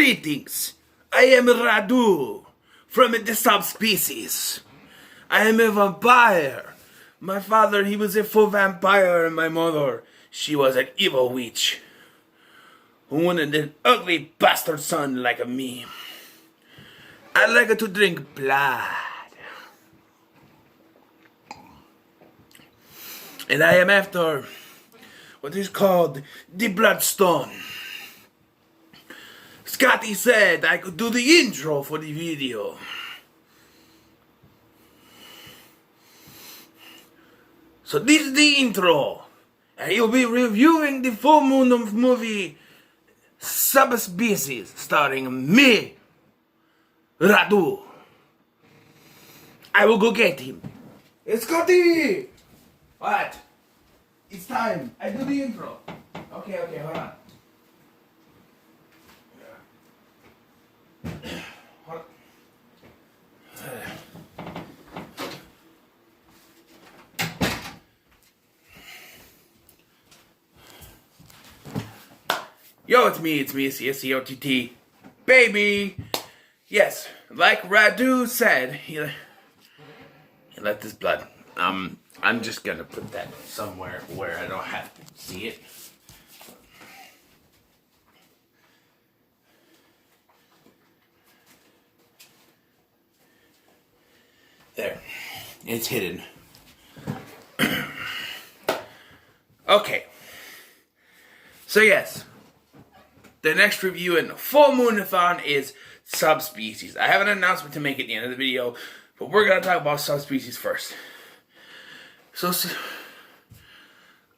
Greetings, I am Radu from the subspecies. I am a vampire. My father, he was a full vampire, and my mother, she was an evil witch who wanted an ugly bastard son like me. I like to drink blood. And I am after what is called the Bloodstone. Scotty said I could do the intro for the video. So this is the intro. And you'll be reviewing the full moon movie SubSpecies starring me, Radu. I will go get him. It's Scotty! What? It's time. I do the intro. Okay, hold on. Hold on. Yo, it's me, CSCOTT. Baby! Yes, like Radu said, he left his blood. I'm just gonna put that somewhere where I don't have to see it. There. It's hidden. Okay. So yes. The next review in the full Moon-A-Thon is SubSpecies. I have an announcement to make at the end of the video, but we're gonna talk about SubSpecies first. So,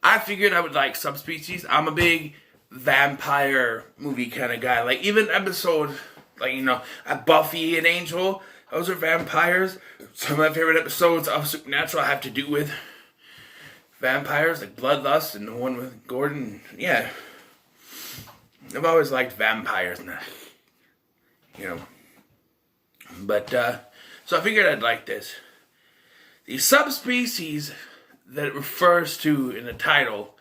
I figured I would like SubSpecies. I'm a big vampire movie kind of guy. Like, even episode, Buffy and Angel, those are vampires. Some of my favorite episodes of Supernatural have to do with vampires, like Bloodlust and the one with Gordon. Yeah. I've always liked vampires, But, so I figured I'd like this. The subspecies that it refers to in the title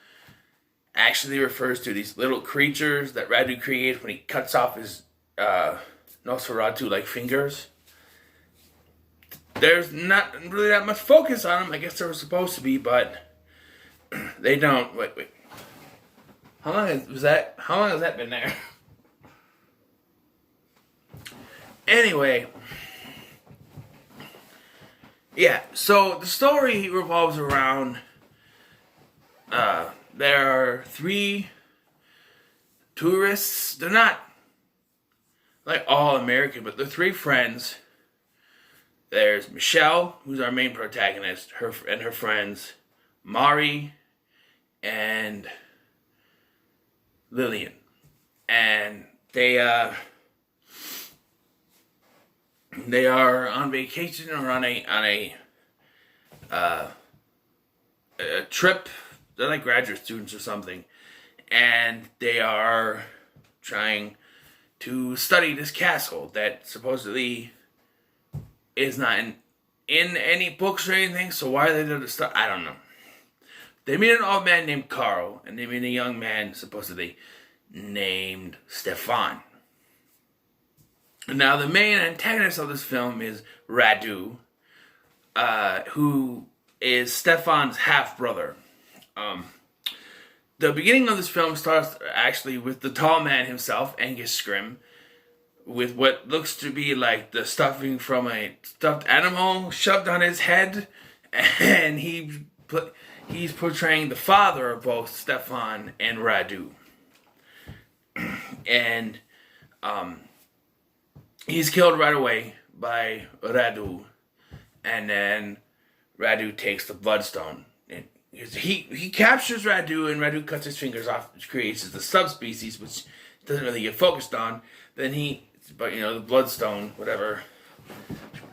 actually refers to these little creatures that Radu creates when he cuts off his Nosferatu-like fingers. There's not really that much focus on them. I guess there was supposed to be, but they don't. Wait. How long has that been there? Anyway. Yeah, so the story revolves around, there are 3 tourists. They're not, like, all American, but they're 3 friends. There's Michelle, who's our main protagonist, her friends, Mari, and Lillian. And they are on vacation or on a trip. They're like graduate students or something, and they are trying to study this castle that supposedly is not in any books or anything. So why are they there to study? I don't know. They meet an old man named Carl, and they meet a young man supposedly named Stefan. Now, the main antagonist of this film is Radu, who is Stefan's half-brother. The beginning of this film starts actually with the tall man himself, Angus Scrim, with what looks to be like the stuffing from a stuffed animal shoved on his head, and he's portraying the father of both Stefan and Radu. And, he's killed right away by Radu, and then Radu takes the Bloodstone. And he captures Radu, and Radu cuts his fingers off, which creates the subspecies, which doesn't really get focused on. Then the Bloodstone, whatever.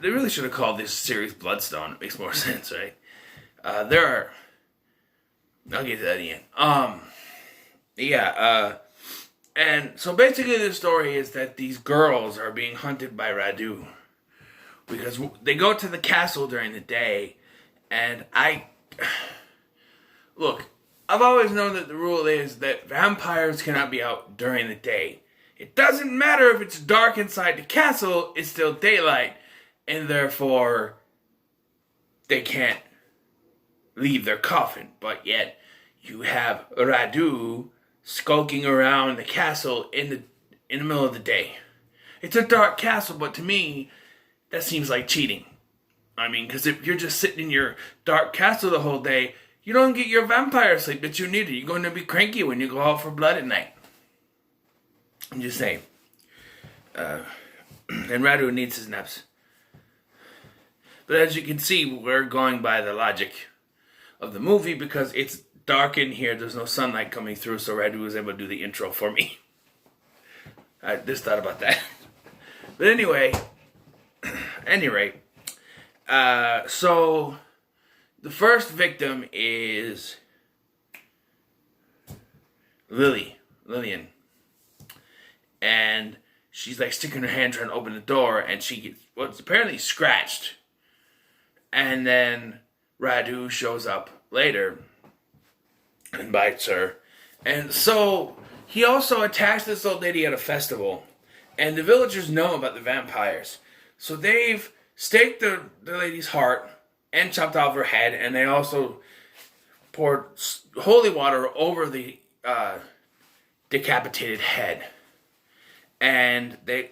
They really should have called this series Bloodstone. It makes more sense, right? I'll get to that at the end. And so basically the story is that these girls are being hunted by Radu because they go to the castle during the day, and look, I've always known that the rule is that vampires cannot be out during the day It doesn't matter if it's dark inside the castle, it's still daylight, and therefore they can't leave their coffin. But yet you have Radu skulking around the castle in the middle of the day. It's a dark castle, but to me, that seems like cheating. I mean, because if you're just sitting in your dark castle the whole day, you don't get your vampire sleep that you need. You're going to be cranky when you go out for blood at night. I'm just saying. And Radu needs his naps. But as you can see, we're going by the logic of the movie because it's dark in here. There's no sunlight coming through, so Radu was able to do the intro for me. I just thought about that. But anyway, so the first victim is Lillian. And she's like sticking her hand trying to open the door, and she gets what's apparently scratched. And then Radu shows up later and bites her. And so he also attacks this old lady at a festival. And the villagers know about the vampires. So they've staked the lady's heart and chopped off her head. And they also poured holy water over the decapitated head. And they,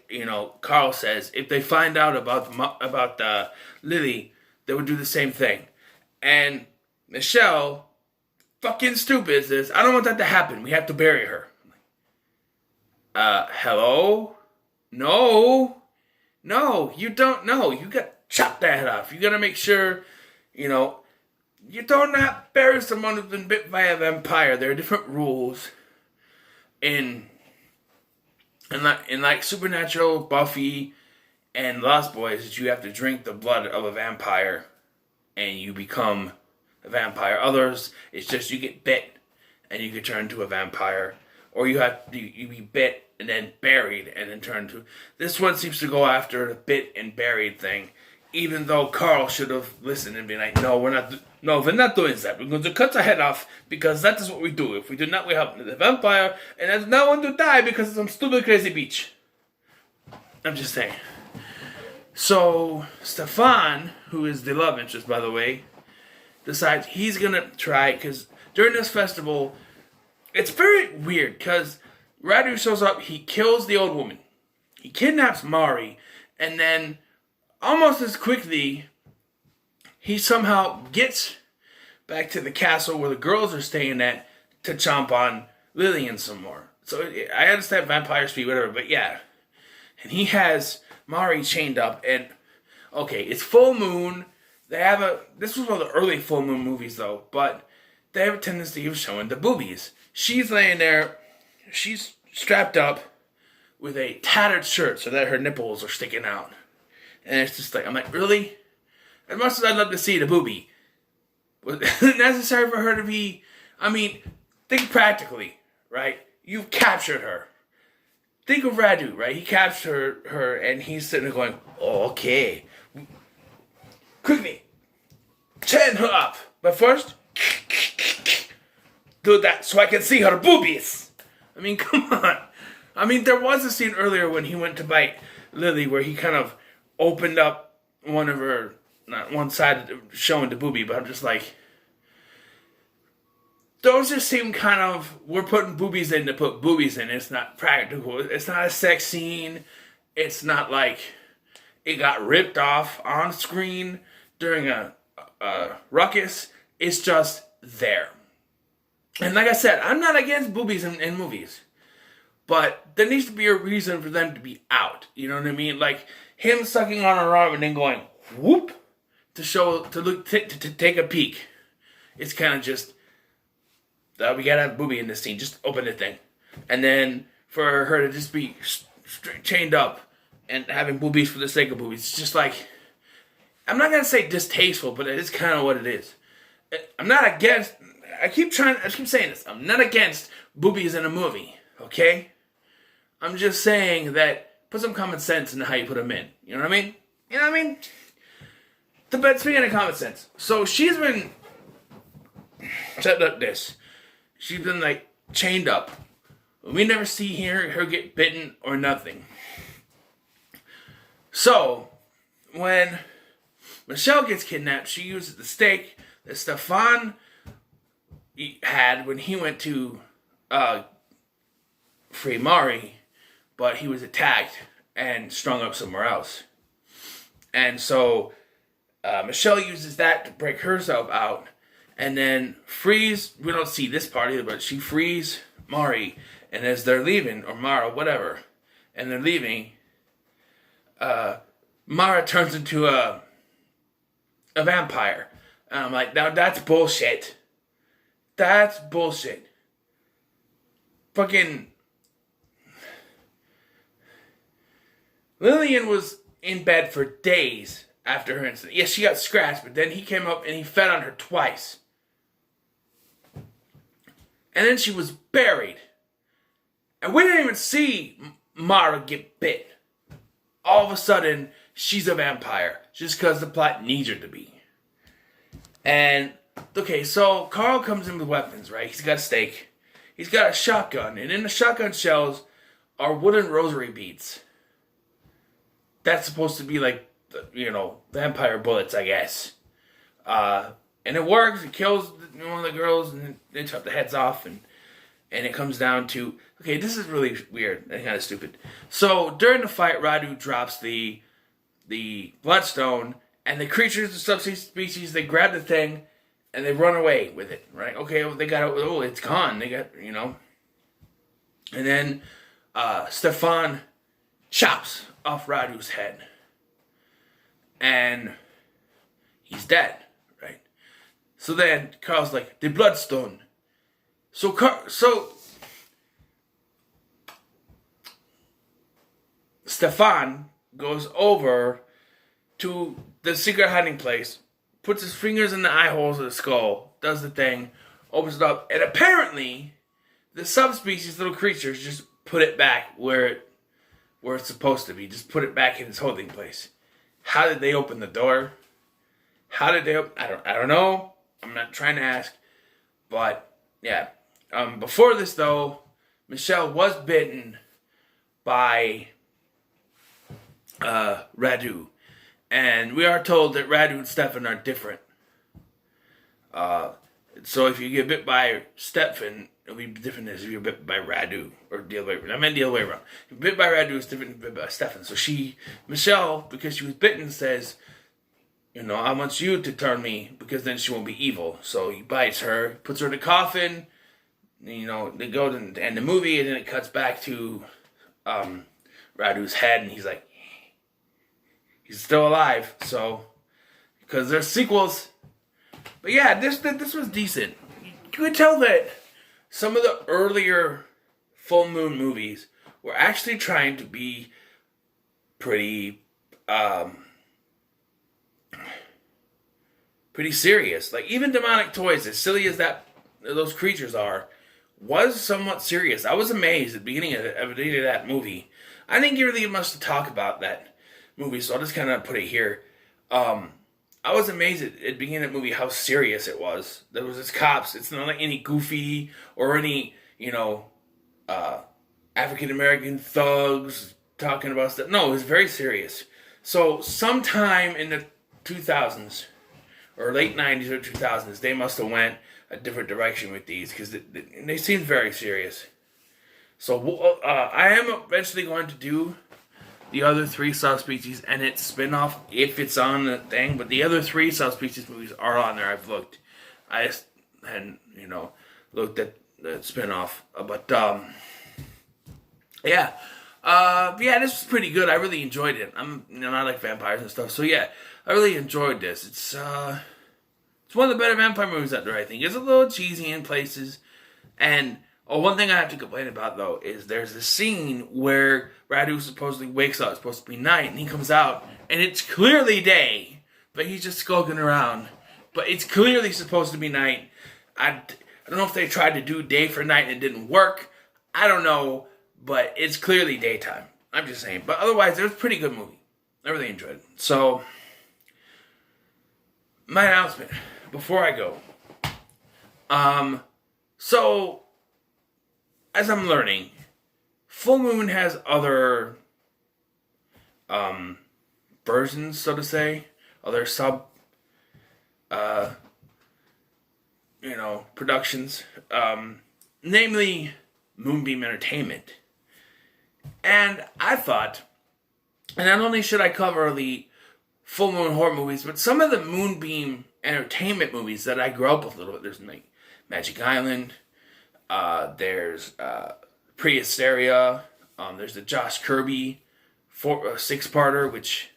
Carl says if they find out about Lily, they would do the same thing. And Michelle, fucking stupid, says, I don't want that to happen. We have to bury her. Hello? No, you don't know. You got to chop that head off. You got to make sure, you don't not bury someone who's been bit by a vampire. There are different rules in like Supernatural, Buffy, and Lost Boys, that you have to drink the blood of a vampire and you become a vampire. Others, it's just you get bit and you can turn into a vampire. Or you be bit and then buried and then turn to... This one seems to go after the bit and buried thing. Even though Carl should have listened and been like, no, we're not doing that. We're going to cut the head off because that is what we do. If we do not, we help the vampire. And I do not want to die because of some stupid crazy beach. I'm just saying. So, Stefan, who is the love interest, by the way, decides he's going to try, because during this festival, it's very weird, because Radu shows up, he kills the old woman. He kidnaps Mari, and then, almost as quickly, he somehow gets back to the castle where the girls are staying at to chomp on Lillian some more. So, I understand vampire speed, whatever, but yeah. And he has Mari chained up, and okay, it's full moon. This was one of the early full moon movies though, but they have a tendency of showing the boobies. She's laying there, she's strapped up with a tattered shirt so that her nipples are sticking out. And it's just like, I'm like, really? As much as I'd love to see the boobie, was it necessary for her to be, think practically, right? You've captured her. Think of Radu, right? He captured her and he's sitting there going, oh, okay. Quickly, chain her up. But first, do that so I can see her boobies. Come on. There was a scene earlier when he went to bite Lily where he kind of opened up one of her, not one side showing the boobie, but I'm just like, those just seem kind of, we're putting boobies in to put boobies in. It's not practical. It's not a sex scene. It's not like it got ripped off on screen during a ruckus. It's just there. And like I said, I'm not against boobies in movies. But there needs to be a reason for them to be out. You know what I mean? Like him sucking on her arm and then going, whoop, to take a peek. It's kind of just, we gotta have a boobie in this scene. Just open the thing. And then for her to just be chained up and having boobies for the sake of boobies. It's just like, I'm not gonna say distasteful, but it is kind of what it is. I'm not against, I keep saying this. I'm not against boobies in a movie, okay? I'm just saying that put some common sense in how you put them in. You know what I mean? But speaking of common sense, so she's been set up this. She's been like chained up We never see her get bitten or nothing. So, when Michelle gets kidnapped, she uses the stake that Stefan had when he went to free Mari, but he was attacked and strung up somewhere else. And so Michelle uses that to break herself out, and then frees, we don't see this part either, but she frees Mari, and as they're leaving, or Mara, whatever, and they're leaving, Mara turns into a vampire. And I'm like, now that's bullshit. That's bullshit. Fucking Lillian was in bed for days after her incident. Yes, she got scratched, but then he came up and he fed on her twice. And then she was buried. And we didn't even see Mara get bit. All of a sudden, she's a vampire. Just because the plot needs her to be. And, okay, so Carl comes in with weapons, right? He's got a stake. He's got a shotgun. And in the shotgun shells are wooden rosary beads. That's supposed to be like, vampire bullets, I guess. And it works. It kills one of the girls, and they chop the heads off, and it comes down to, okay, this is really weird and kind of stupid. So during the fight, Radu drops the bloodstone, and the creatures, the subspecies, they grab the thing, and they run away with it, right? Okay, they got it. Oh, it's gone. They got, And then Stefan chops off Radu's head. And he's dead, right? So then Carl's like, the bloodstone. So Stefan goes over to the secret hiding place, puts his fingers in the eye holes of the skull, does the thing, opens it up, and apparently the subspecies little creatures just put it back where it's supposed to be. Just put it back in its holding place. How did they open the door? How did they open? I don't know. I'm not trying to ask, but yeah. Before this though, Michelle was bitten by Radu. And we are told that Radu and Stefan are different. So if you get bit by Stefan, it'll be different as if you're bit by Radu. Or the other way around. I meant the other way around. If you're bit by Radu, it's different than bit by Stefan. So Michelle, because she was bitten, says, I want you to turn me, because then she won't be evil. So he bites her, puts her in a coffin. They go to end the movie, and then it cuts back to Radu's head, and he's like, he's still alive, so, because there's sequels. But yeah, this was decent. You could tell that some of the earlier full moon movies were actually trying to be pretty serious. Like, even Demonic Toys, as silly as those creatures are, was somewhat serious. I was amazed at the beginning of that movie. I didn't get really much to talk about that movie, so I'll just kind of put it here. I was amazed at the beginning of the movie how serious it was. There was this cops. It's not like any goofy or any, African-American thugs talking about stuff. No, it was very serious. So sometime in the 2000s, or late 90s or 2000s, they must have went a different direction with these, because they seemed very serious. So I am eventually going to do the other 3 subspecies and its spin-off if it's on the thing, but the other 3 subspecies movies are on there. I've looked. I just hadn't, looked at the spin-off. But yeah, this was pretty good. I really enjoyed it. I like vampires and stuff, so yeah, I really enjoyed this. It's one of the better vampire movies out there, I think. It's a little cheesy in places, and one thing I have to complain about, though, is there's a scene where Radu supposedly wakes up. It's supposed to be night, and he comes out, and it's clearly day, but he's just skulking around. But it's clearly supposed to be night. I don't know if they tried to do day for night and it didn't work. I don't know, but it's clearly daytime. I'm just saying. But otherwise, it was a pretty good movie. I really enjoyed it. So, my announcement before I go. So, as I'm learning, Full Moon has other versions, so to say, other productions, namely Moonbeam Entertainment. And I thought, and not only should I cover the Full Moon horror movies, but some of the Moonbeam Entertainment movies that I grew up with a little bit. There's like Magic Island, there's Prehysteria, there's the Josh Kirby six-parter, which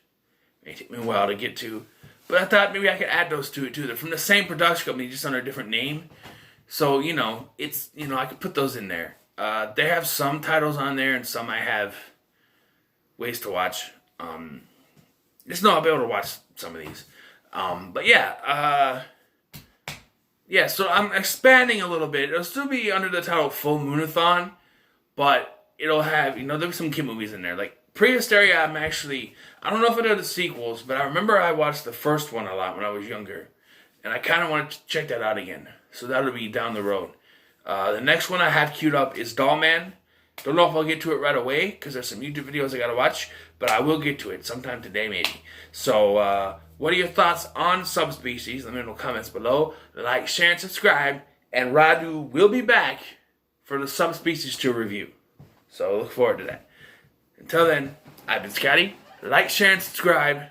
may take me a while to get to. But I thought maybe I could add those to it too. They're from the same production company, just under a different name. So, it's, I could put those in there. They have some titles on there and some I have ways to watch. Just know I'll be able to watch some of these. But yeah, so I'm expanding a little bit. It'll still be under the title Full Moon-A-Thon, but it'll have, there'll be some kid movies in there. Like Prehysteria, I don't know if I know the sequels, but I remember I watched the first one a lot when I was younger. And I kind of want to check that out again. So that'll be down the road. The next one I have queued up is Dollman. Don't know if I'll get to it right away, because there's some YouTube videos I gotta watch, but I will get to it sometime today maybe. So, what are your thoughts on Subspecies? Let me know in the comments below. Like, share, and subscribe. And Radu will be back for the Subspecies 2 review. So look forward to that. Until then, I've been Scotty. Like, share, and subscribe.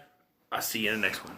I'll see you in the next one.